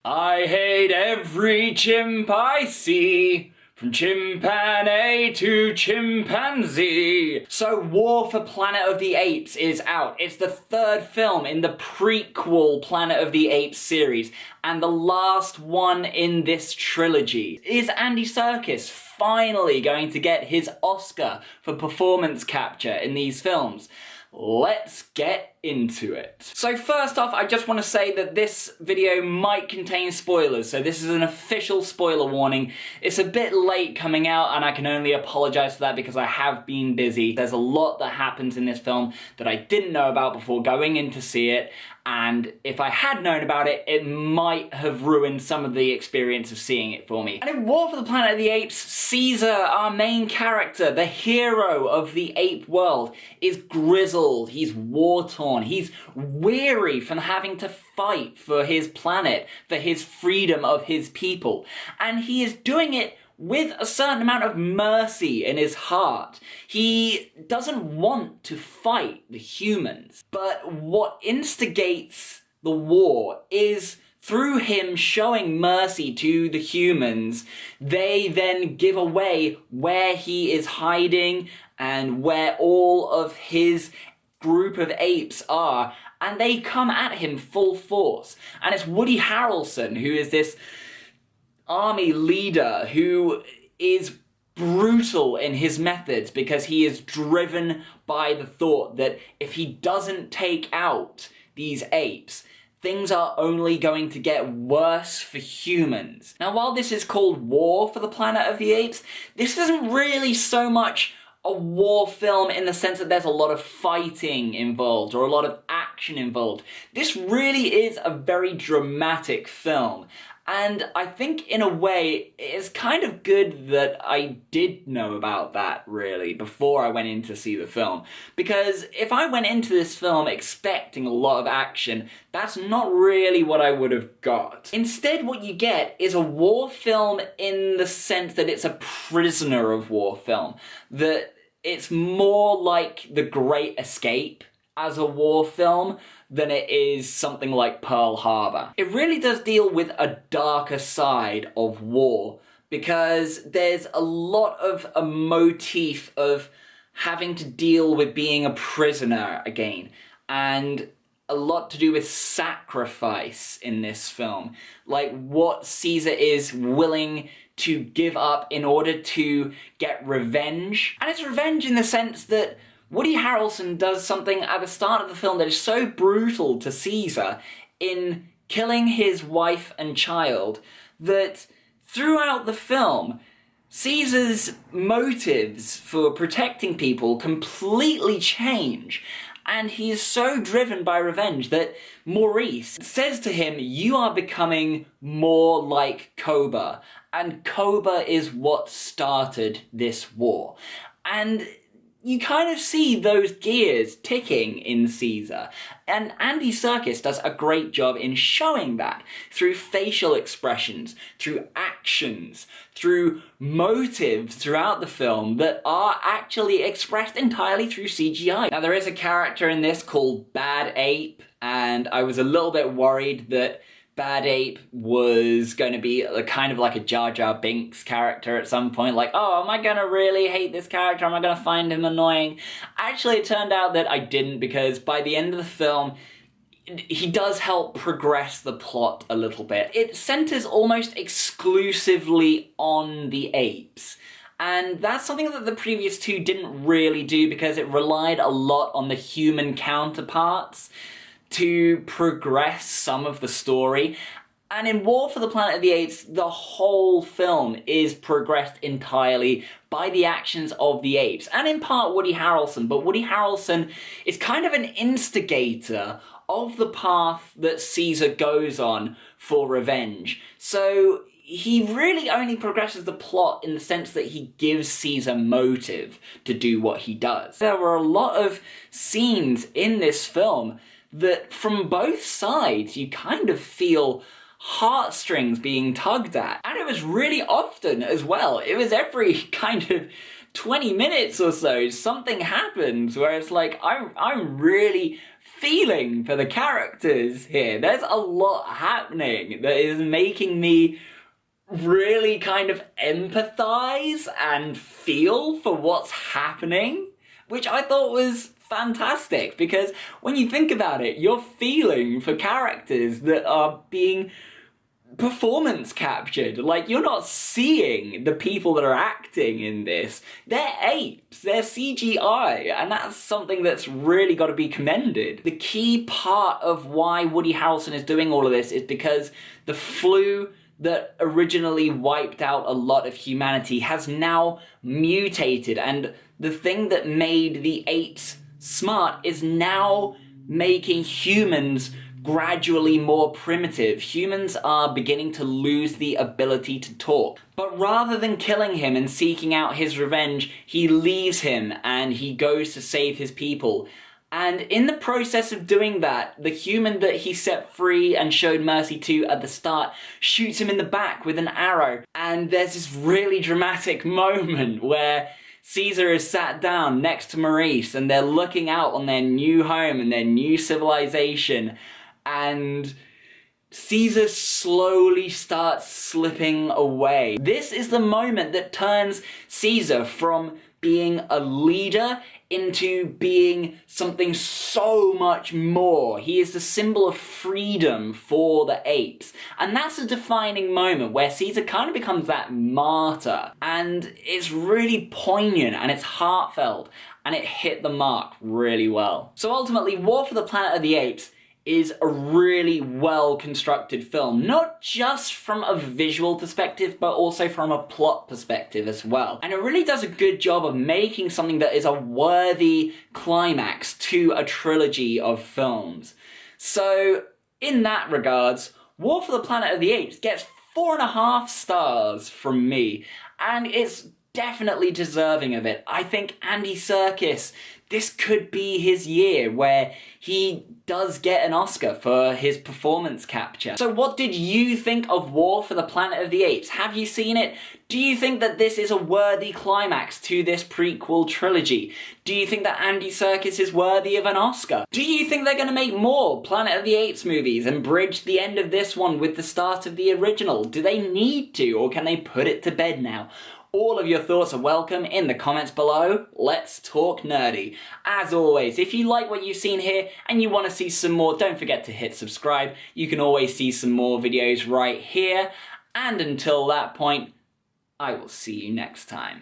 I hate every chimp I see, from chimpan-A to chimpan-Zee. So War for Planet of the Apes is out. It's the third film in the prequel Planet of the Apes series, and the last one in this trilogy. Is Andy Serkis finally going to get his Oscar for performance capture in these films? Let's get into it. So first off, I just want to say that this video might contain spoilers, so this is an official spoiler warning. It's a bit late coming out, and I can only apologize for that because I have been busy. There's a lot that happens in this film that I didn't know about before going in to see it, and if I had known about it, it might have ruined some of the experience of seeing it for me. And in War for the Planet of the Apes, Caesar, our main character, the hero of the ape world, is grizzled, he's war-torn, he's weary from having to fight for his planet, for his freedom of his people, and he is doing it with a certain amount of mercy in his heart. He doesn't want to fight the humans, but what instigates the war is through him showing mercy to the humans, they then give away where he is hiding and where all of his group of apes are, and they come at him full force. And it's Woody Harrelson, who is this army leader who is brutal in his methods because he is driven by the thought that if he doesn't take out these apes, things are only going to get worse for humans. Now, while this is called War for the Planet of the Apes, this isn't really so much a war film in the sense that there's a lot of fighting involved or a lot of action involved. This really is a very dramatic film. And I think, in a way, it's kind of good that I did know about that, really, before I went in to see the film. Because if I went into this film expecting a lot of action, that's not really what I would have got. Instead, what you get is a war film in the sense that it's a prisoner of war film. That it's more like The Great Escape as a war film than it is something like Pearl Harbor. It really does deal with a darker side of war because there's a lot of a motif of having to deal with being a prisoner again, and a lot to do with sacrifice in this film. Like what Caesar is willing to give up in order to get revenge. And it's revenge in the sense that Woody Harrelson does something at the start of the film that is so brutal to Caesar in killing his wife and child that throughout the film, Caesar's motives for protecting people completely change. And he is so driven by revenge that Maurice says to him, "You are becoming more like Koba." And Koba is what started this war. And you kind of see those gears ticking in Caesar. And Andy Serkis does a great job in showing that through facial expressions, through actions, through motives throughout the film that are actually expressed entirely through CGI. Now, there is a character in this called Bad Ape, and I was a little bit worried that Bad Ape was going to be kind of like a Jar Jar Binks character at some point, like, oh, am I going to really hate this character? Am I going to find him annoying? Actually, it turned out that I didn't, because by the end of the film, he does help progress the plot a little bit. It centers almost exclusively on the apes. And that's something that the previous two didn't really do because it relied a lot on the human counterparts to progress some of the story. And in War for the Planet of the Apes, the whole film is progressed entirely by the actions of the apes, and in part Woody Harrelson, but Woody Harrelson is kind of an instigator of the path that Caesar goes on for revenge. So he really only progresses the plot in the sense that he gives Caesar motive to do what he does. There were a lot of scenes in this film that from both sides you kind of feel heartstrings being tugged at. And it was really often as well. It was every kind of 20 minutes or so something happens where it's like, I'm really feeling for the characters here. There's a lot happening that is making me really kind of empathize and feel for what's happening, which I thought was fantastic, because when you think about it, you're feeling for characters that are being performance captured. Like, you're not seeing the people that are acting in this. They're apes, they're CGI, and that's something that's really got to be commended. The key part of why Woody Harrelson is doing all of this is because the flu that originally wiped out a lot of humanity has now mutated, and the thing that made the apes smart is now making humans gradually more primitive. Humans are beginning to lose the ability to talk. But rather than killing him and seeking out his revenge, he leaves him and he goes to save his people. And in the process of doing that, the human that he set free and showed mercy to at the start shoots him in the back with an arrow. And there's this really dramatic moment where Caesar is sat down next to Maurice and they're looking out on their new home and their new civilization. And Caesar slowly starts slipping away. This is the moment that turns Caesar from being a leader into being something so much more. He is the symbol of freedom for the apes. And that's a defining moment where Caesar kind of becomes that martyr. And it's really poignant and it's heartfelt and it hit the mark really well. So ultimately, War for the Planet of the Apes is a really well-constructed film, not just from a visual perspective, but also from a plot perspective as well. And it really does a good job of making something that is a worthy climax to a trilogy of films. So, in that regards, War for the Planet of the Apes gets 4.5 stars from me, and it's definitely deserving of it. I think Andy Serkis, this could be his year where he does get an Oscar for his performance capture. So what did you think of War for the Planet of the Apes? Have you seen it? Do you think that this is a worthy climax to this prequel trilogy? Do you think that Andy Serkis is worthy of an Oscar? Do you think they're going to make more Planet of the Apes movies and bridge the end of this one with the start of the original? Do they need to, or can they put it to bed now? All of your thoughts are welcome in the comments below. Let's talk nerdy. As always, if you like what you've seen here and you want to see some more, don't forget to hit subscribe. You can always see some more videos right here. And until that point, I will see you next time.